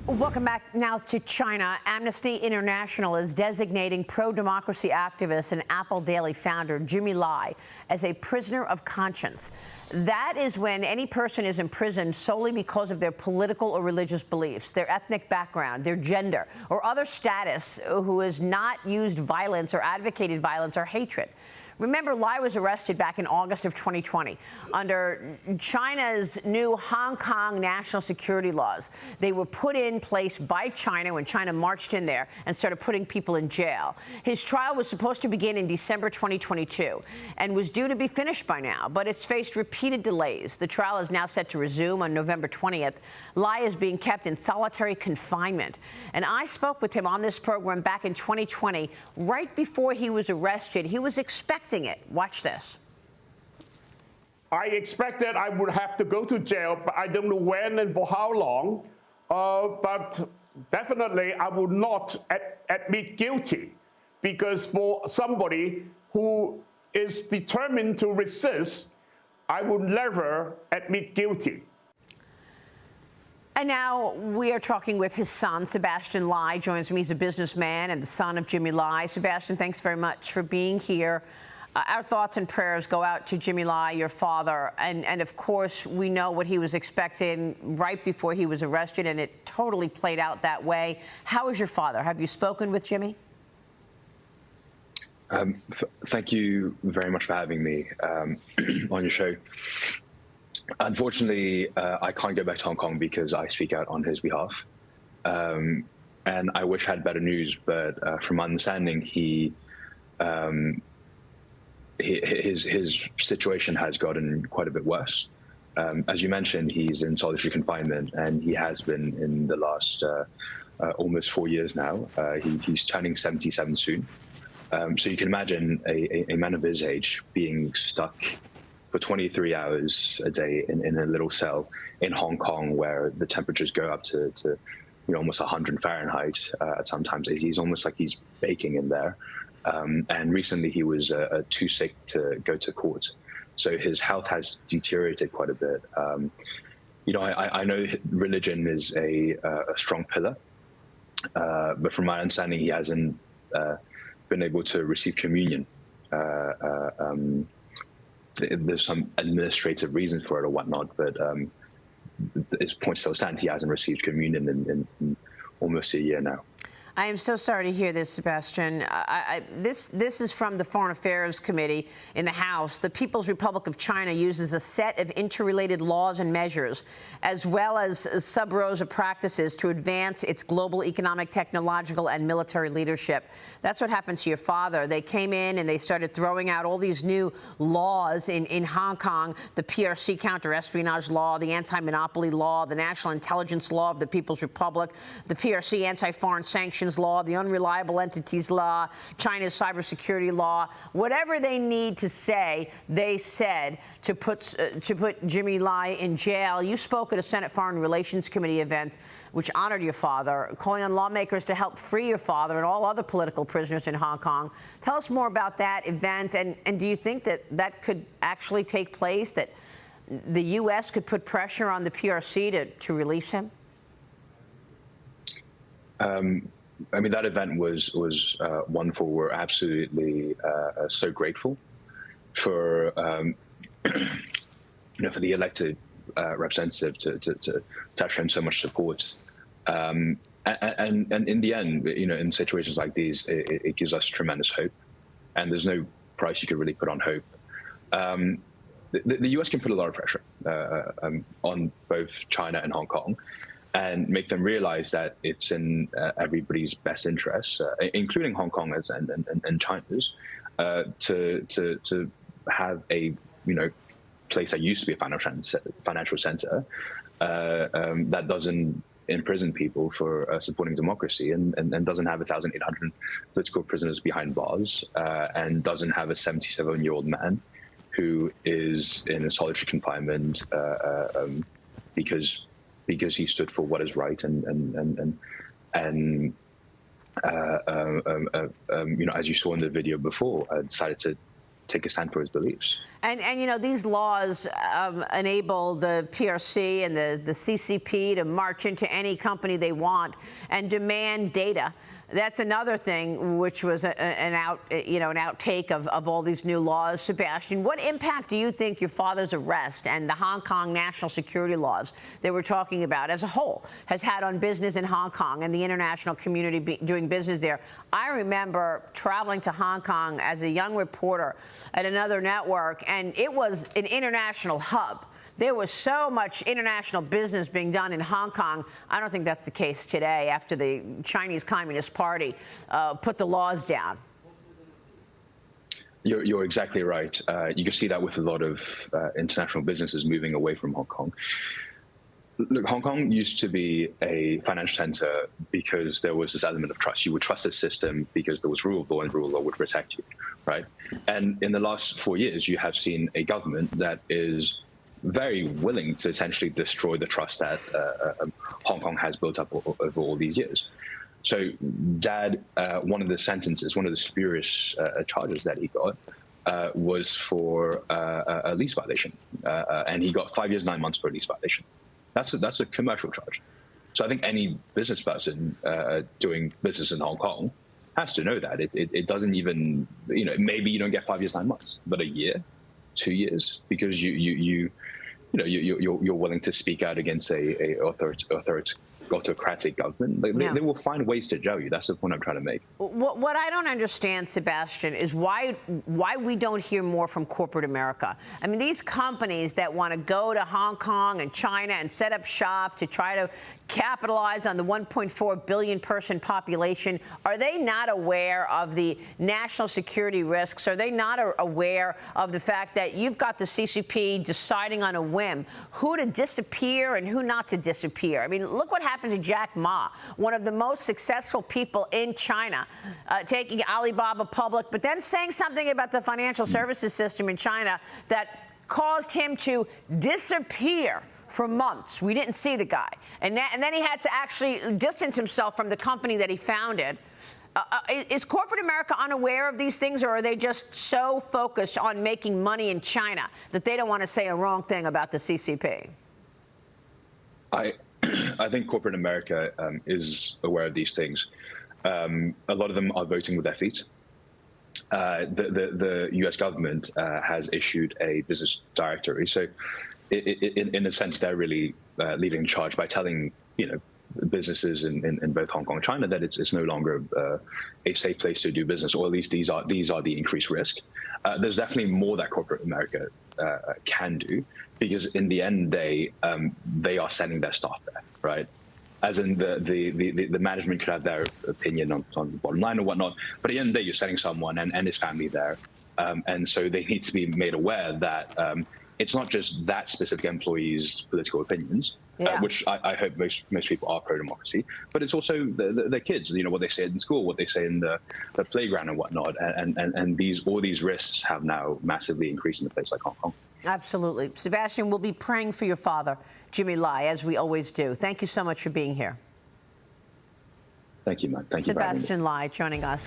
Welcome back now to China. Amnesty International is designating pro-democracy activist and Apple Daily founder Jimmy Lai as a prisoner of conscience. That is when any person is imprisoned solely because of their political or religious beliefs, their ethnic background, their gender, or other status, who has not used violence or advocated violence or hatred. Remember, Lai was arrested back in August of 2020 under China's new Hong Kong national security laws. They were put in place by China when China marched in there and started putting people in jail. His trial was supposed to begin in December 2022 and was due to be finished by now, but it's faced repeated delays. The trial is now set to resume on November 20th. Lai is being kept in solitary confinement. And I spoke with him on this program back in 2020, right before he was arrested. He was expecting it. Watch this. I expected I would have to go to jail, but I don't know when and for how long. But definitely I would not admit guilty, because for somebody who is determined to resist, I would never admit guilty. And now we are talking with his son, Sebastian Lai, joins me. He's a businessman and the son of Jimmy Lai. Sebastian, thanks very much for being here. Our thoughts and prayers go out to Jimmy Lai, your father. And of course, we know what he was expecting right before he was arrested, and it totally played out that way. How is your father? Have you spoken with Jimmy? Thank you very much for having me on your show. Unfortunately, I can't go back to Hong Kong because I speak out on his behalf. And I wish I had better news, but from my understanding, his situation has gotten quite a bit worse. As you mentioned, he's in solitary confinement, and he has been in the last almost 4 years now. He's turning 77 soon. So you can imagine a man of his age being stuck for 23 hours a day in a little cell in Hong Kong, where the temperatures go up to almost 100 Fahrenheit at sometimes. He's almost like he's baking in there. And recently he was too sick to go to court. So his health has deteriorated quite a bit. I know religion is a strong pillar, but from my understanding, he hasn't been able to receive communion. There's some administrative reasons for it or whatnot, but his point still stands. He hasn't received communion in almost a year now. I am so sorry to hear this, Sebastian. This is from the Foreign Affairs Committee in the House. The People's Republic of China uses a set of interrelated laws and measures, as well as sub-rows of practices, to advance its global economic, technological, and military leadership. That's what happened to your father. They came in and they started throwing out all these new laws in Hong Kong: the PRC counter-espionage law, the anti-monopoly law, the national intelligence law of the People's Republic, the PRC anti-foreign sanctions law, the unreliable entities law, China's cybersecurity law. Whatever they need to say, they said to put Jimmy Lai in jail. You spoke at a Senate Foreign Relations Committee event which honored your father, calling on lawmakers to help free your father and all other political prisoners in Hong Kong. Tell us more about that event, and do you think that could actually take place, that the U.S. could put pressure on the PRC to release him? I mean, that event was wonderful. We're absolutely so grateful for for the elected representative to have shown so much support. And in the end, in situations like these, it gives us tremendous hope. And there's no price you could really put on hope. The U.S. can put a lot of pressure on both China and Hong Kong, and make them realize that it's in everybody's best interests, including Hong Kong's and China's, to have a place that used to be a financial center that doesn't imprison people for supporting democracy, and doesn't have 1,800 political prisoners behind bars, and doesn't have a 77-year-old man who is in a solitary confinement because he stood for what is right, and as you saw in the video before, decided to take a stand for his beliefs. And you know, these laws enable the PRC and the CCP to march into any company they want and demand data. That's another thing which was an outtake of all these new laws. Sebastian, what impact do you think your father's arrest and the Hong Kong national security laws that we're talking about as a whole has had on business in Hong Kong and the international community doing business there? I remember traveling to Hong Kong as a young reporter at another network, and it was an international hub. There was so much international business being done in Hong Kong. I don't think that's the case today after the Chinese Communist Party put the laws down. You're exactly right. You can see that with a lot of international businesses moving away from Hong Kong. Look, Hong Kong used to be a financial center because there was this element of trust. You would trust the system because there was rule of law, and rule of law would protect you, right? And in the last 4 years, you have seen a government that is very willing to essentially destroy the trust that Hong Kong has built up over all these years. So Dad, one of the sentences, one of the spurious charges that he got was for a lease violation. And he got 5 years, 9 months for a lease violation. That's a commercial charge. So I think any business person doing business in Hong Kong has to know that. It doesn't even, you know, maybe you don't get 5 years, 9 months, but a year, 2 years, because you're willing to speak out against a autocratic government. They will find ways to jail you. That's the point I'm trying to make. What I don't understand, Sebastian, is why we don't hear more from corporate America. I mean, these companies that want to go to Hong Kong and China and set up shop to try to capitalize on the 1.4 billion person population, are they not aware of the national security risks? Are they not aware of the fact that you've got the CCP deciding on a whim who to disappear and who not to disappear? I mean, look what happened to Jack Ma, one of the most successful people in China, taking Alibaba public, but then saying something about the financial services system in China that caused him to disappear for months. We didn't see the guy. And then he had to actually distance himself from the company that he founded. Is corporate America unaware of these things, or are they just so focused on making money in China that they don't want to say a wrong thing about the CCP? I think corporate America is aware of these things. A lot of them are voting with their feet. The U.S. government has issued a business directory. So in a sense, they're really leading the charge by telling, businesses in both Hong Kong and China that it's no longer a safe place to do business, or at least these are the increased risk. There's definitely more that corporate America can do, because in the end they are sending their staff there, right? As in the management could have their opinion on the bottom line or whatnot, but at the end of the day, you're sending someone and his family there, and so they need to be made aware that it's not just that specific employee's political opinions, which I hope most people are pro-democracy, but it's also the kids, what they say in school, what they say in the playground and whatnot, and all these risks have now massively increased in a place like Hong Kong. Absolutely. Sebastian, we'll be praying for your father, Jimmy Lai, as we always do. Thank you so much for being here. Thank you, man. Thank you for having me. Sebastian Lai joining us.